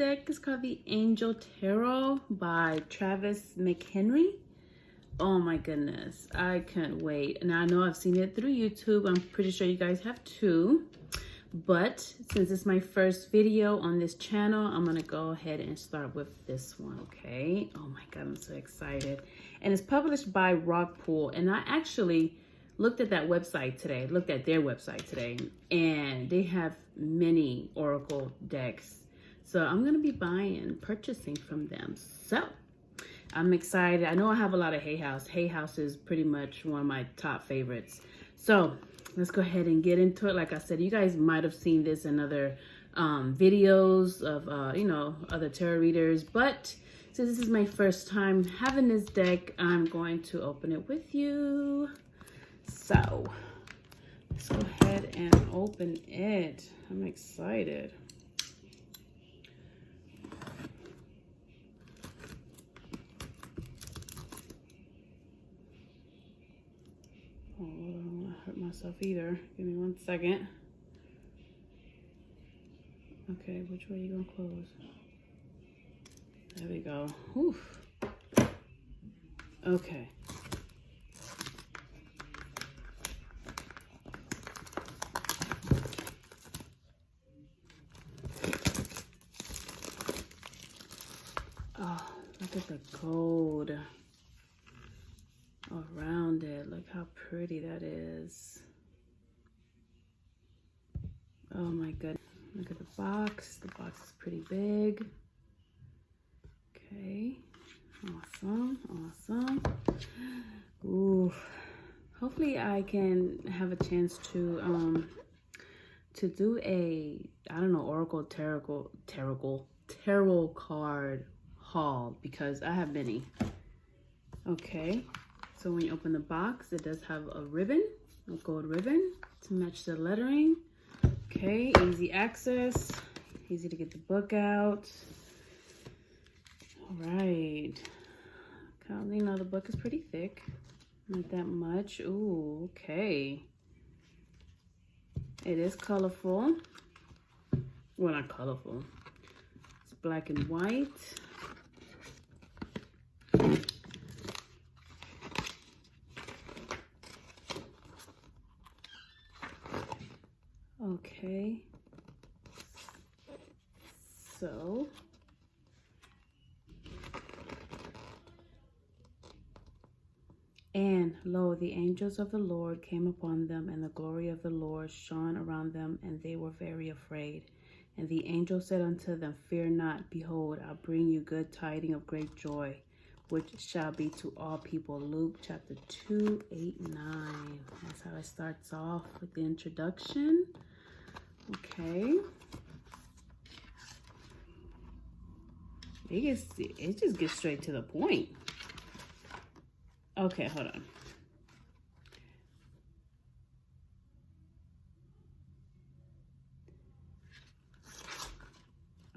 deck is called the Angel Tarot by Travis McHenry. Oh my goodness, I can't wait. Now I know I've seen it through YouTube. I'm pretty sure you guys have too. But since it's my first video on this channel, I'm gonna go ahead and start with this one, okay? Oh my God, I'm so excited. And it's published by Rockpool. And I actually looked at that website today, looked at their website today, and they have many Oracle decks. So I'm gonna be purchasing from them. So I'm excited. I know I have a lot of Hay House. Hay House is pretty much one of my top favorites. So let's go ahead and get into it. Like I said, you guys might have seen this in other videos of, you know, other tarot readers. But since this is my first time having this deck, I'm going to open it with you. So let's go ahead and open it. I'm excited. Oh, I don't want to hurt myself either. Give me 1 second. Okay, which way are you gonna close? There we go. Whew. Okay. Oh, look at the gold around it. Look how pretty that is. Oh my goodness. Look at the box. The box is pretty big. Okay. Awesome. Awesome. Ooh. Hopefully I can have a chance to do a, I don't know, Oracle tarot card haul, because I have many. Okay. So when you open the box, it does have a ribbon, a gold ribbon to match the lettering. Okay, easy access, easy to get the book out. All right. You know, the book is pretty thick, not that much. Ooh, okay. It is colorful. Well, not colorful. It's black and white. Okay, so and lo, the angels of the Lord came upon them, and the glory of the Lord shone around them, and they were very afraid. And the angel said unto them, Fear not, behold, I bring you good tidings of great joy, which shall be to all people. Luke chapter 2:8-9. That's how it starts off with the introduction. Okay. It just gets straight to the point. Okay, hold on.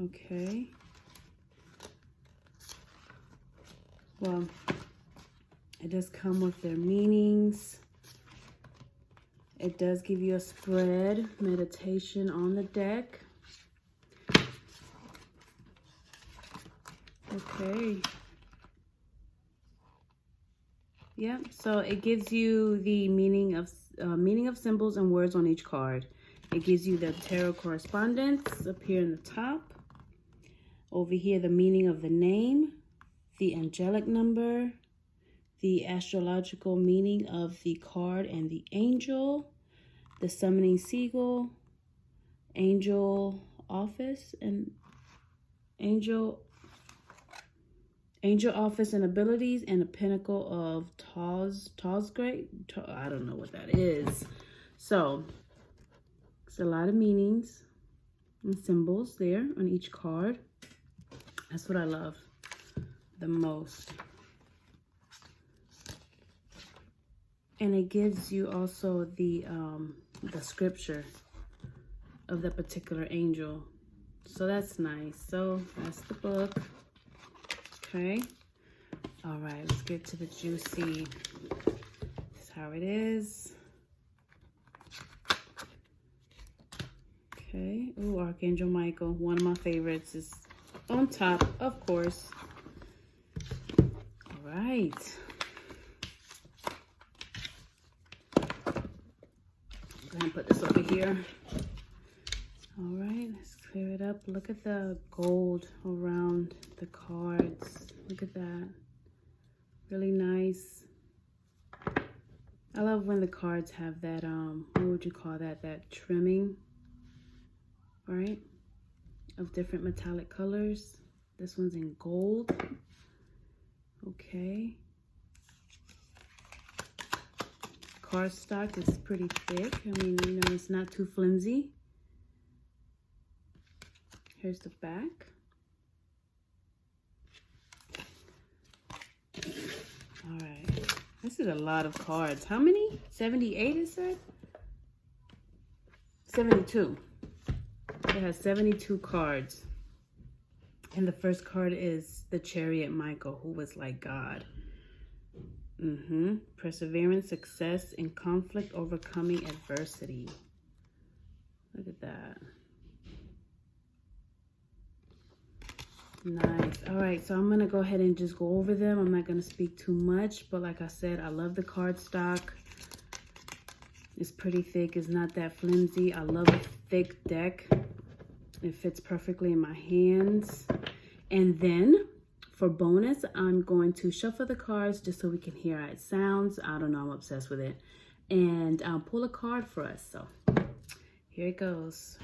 Okay. Well, it does come with their meanings. It does give you a spread, meditation on the deck. Okay. Yep, so it gives you the meaning of symbols and words on each card. It gives you the tarot correspondence up here in the top. Over here, the meaning of the name, the angelic number, the astrological meaning of the card and the angel, the summoning seagull, angel office and angel office and abilities, and a pinnacle of Tawsgrave. I don't know what that is. So it's a lot of meanings and symbols there on each card. That's what I love the most. And it gives you also the scripture of the particular angel. So that's nice. So that's the book. Okay. All right, let's get to the juicy. This is how it is. Okay. Ooh, Archangel Michael. One of my favorites is on top, of course. All right. Go ahead and put this over here. All right, let's clear it up. Look at the gold around the cards. Look at that. Really nice. I love when the cards have that, what would you call that? That trimming, right? Of different metallic colors. This one's in gold. Okay. Cardstock is pretty thick. I mean, you know, it's not too flimsy. Here's the back. All right. This is a lot of cards. How many? 78 it said? 72. It has 72 cards. And the first card is the Chariot Michael, who was like God. Perseverance, success in conflict, overcoming adversity. Look at that. Nice. All right, so I'm going to go ahead and just go over them. I'm not going to speak too much, but like I said, I love the cardstock. It's pretty thick. It's not that flimsy. I love a thick deck. It fits perfectly in my hands. And then for bonus, I'm going to shuffle the cards just so we can hear how it sounds. I don't know, I'm obsessed with it. And I'll pull a card for us. So here it goes.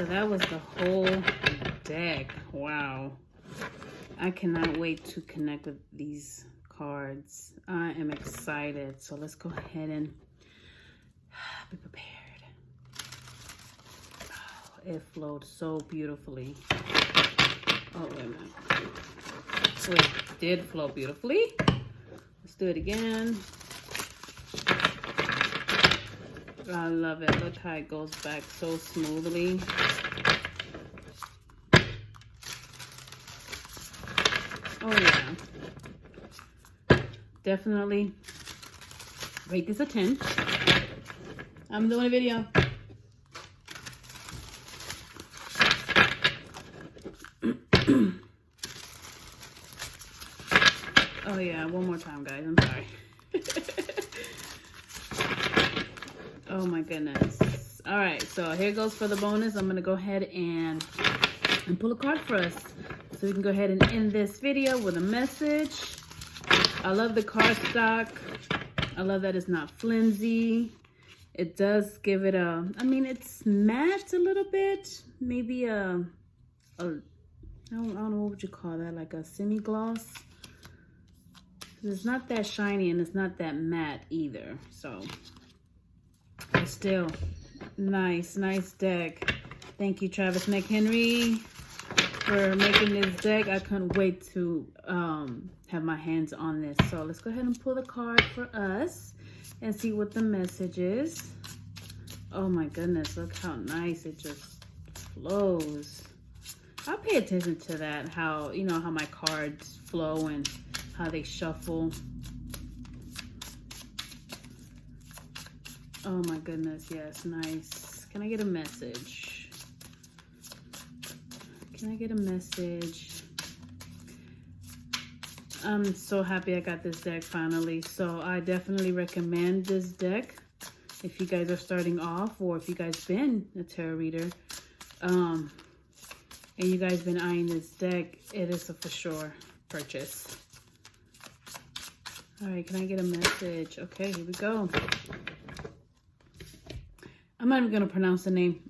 so that was the whole deck. Wow. I cannot wait to connect with these cards. I am excited. So let's go ahead and be prepared. Oh, it flowed so beautifully. Oh, wait a minute. So it did flow beautifully. Let's do it again. I love it. Look how it goes back so smoothly. Oh yeah. Definitely rate this a 10. I'm doing a video. Oh yeah, one more time, guys. I'm sorry. Oh my goodness. All right, so here goes for the bonus. I'm gonna go ahead and pull a card for us, so we can go ahead and end this video with a message. I love the card stock. I love that it's not flimsy. It does give it a, I mean, it's matte a little bit. Maybe I don't know, what would you call that? Like a semi-gloss. It's not that shiny and it's not that matte either. So, but still, nice deck. Thank you, Travis McHenry, for making this deck. I couldn't wait to have my hands on this. So let's go ahead and pull the card for us and see what the message is. Oh my goodness, look how nice it just flows. I'll pay attention to that, how, you know, how my cards flow and how they shuffle. Oh my goodness, yes, nice. Can I get a message? Can I get a message? I'm so happy I got this deck finally. So I definitely recommend this deck if you guys are starting off, or if you guys been a tarot reader and you guys been eyeing this deck, it is a for sure purchase. All right, can I get a message? Okay, here we go. I'm not even gonna pronounce the name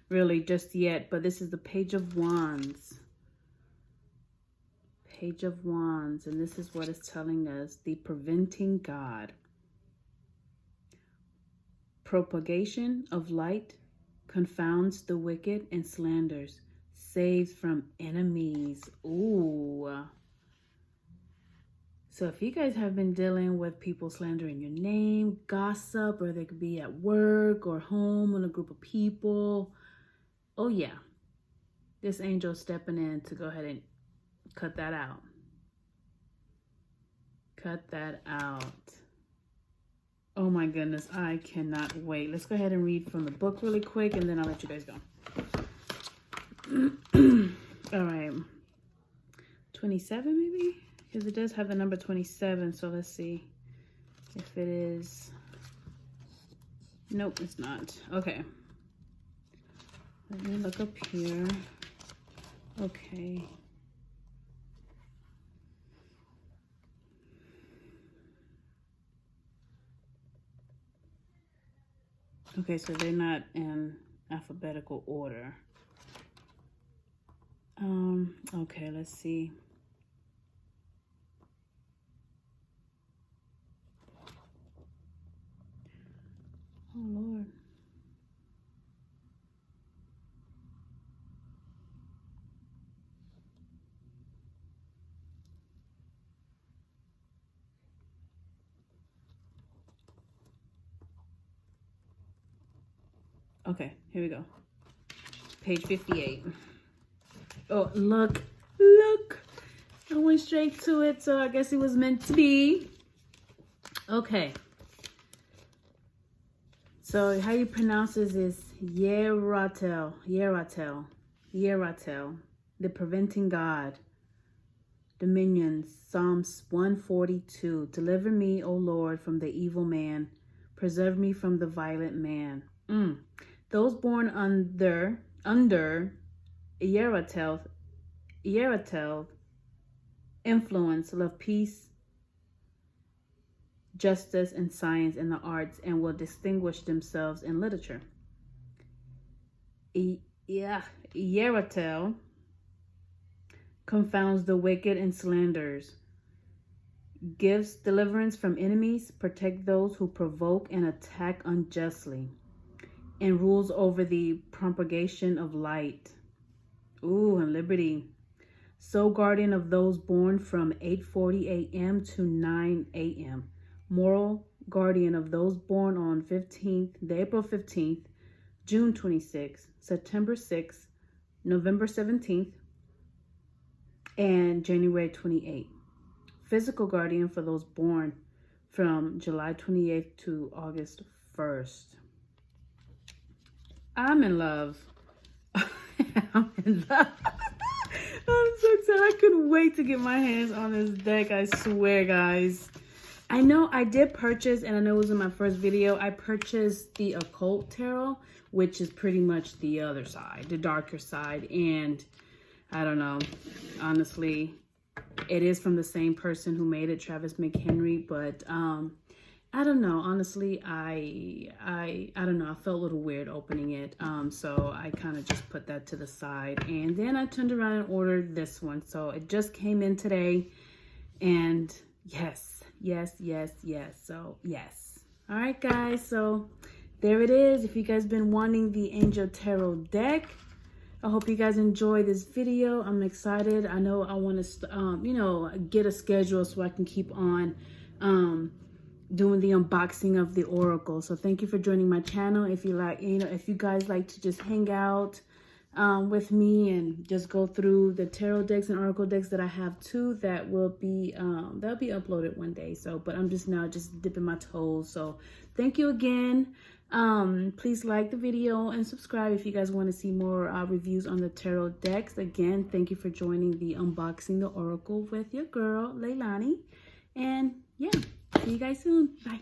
really just yet, but this is the Page of Wands. Page of Wands, and this is what it's telling us. The preventing God. Propagation of light confounds the wicked and slanders, saves from enemies. Ooh. So if you guys have been dealing with people slandering your name, gossip, or they could be at work or home on a group of people, oh yeah, this angel stepping in to go ahead and cut that out. Cut that out. Oh my goodness, I cannot wait. Let's go ahead and read from the book really quick, and then I'll let you guys go. All right. 27 maybe? Because it does have the number 27, so let's see if it is. Nope, it's not. Okay. Let me look up here. Okay. Okay, so they're not in alphabetical order. Okay, let's see. Oh, Lord. Okay, here we go. Page 58. Oh, look. I went straight to it, so I guess it was meant to be. Okay. So how you pronounce this is Yeratel, the preventing God. Dominions, Psalms 142. Deliver me, O Lord, from the evil man. Preserve me from the violent man. Those born under Yeratel influence love peace, justice, and science and the arts, and will distinguish themselves in literature. Yeratel confounds the wicked and slanders, gives deliverance from enemies, protect those who provoke and attack unjustly, and rules over the propagation of light. Ooh, and liberty. So guardian of those born from 8:40 a.m. to 9 a.m. Moral guardian of those born on April 15th, June 26th, September 6th, November 17th, and January 28th. Physical guardian for those born from July 28th to August 1st. I'm in love. I'm in love. I'm so excited. I couldn't wait to get my hands on this deck. I swear, guys. I know I did purchase, and I know it was in my first video, I purchased the Occult Tarot, which is pretty much the other side, the darker side. And I don't know, honestly, it is from the same person who made it, Travis McHenry, but I don't know. Honestly, I don't know. I felt a little weird opening it. So I kind of just put that to the side. And then I turned around and ordered this one. So it just came in today. And yes. So yes. All right, guys. So there it is. If you guys been wanting the Angel Tarot deck, I hope you guys enjoy this video. I'm excited. I know I want to, get a schedule so I can keep on doing the unboxing of the Oracle. So thank you for joining my channel. If you like, if you guys like to just hang out with me and just go through the tarot decks and Oracle decks that I have too, that will be that'll be uploaded one day. So, but I'm just now dipping my toes. So thank you again. Please like the video and subscribe if you guys want to see more reviews on the tarot decks. Again, thank you for joining the unboxing the Oracle with your girl Leilani. And yeah, see you guys soon. Bye.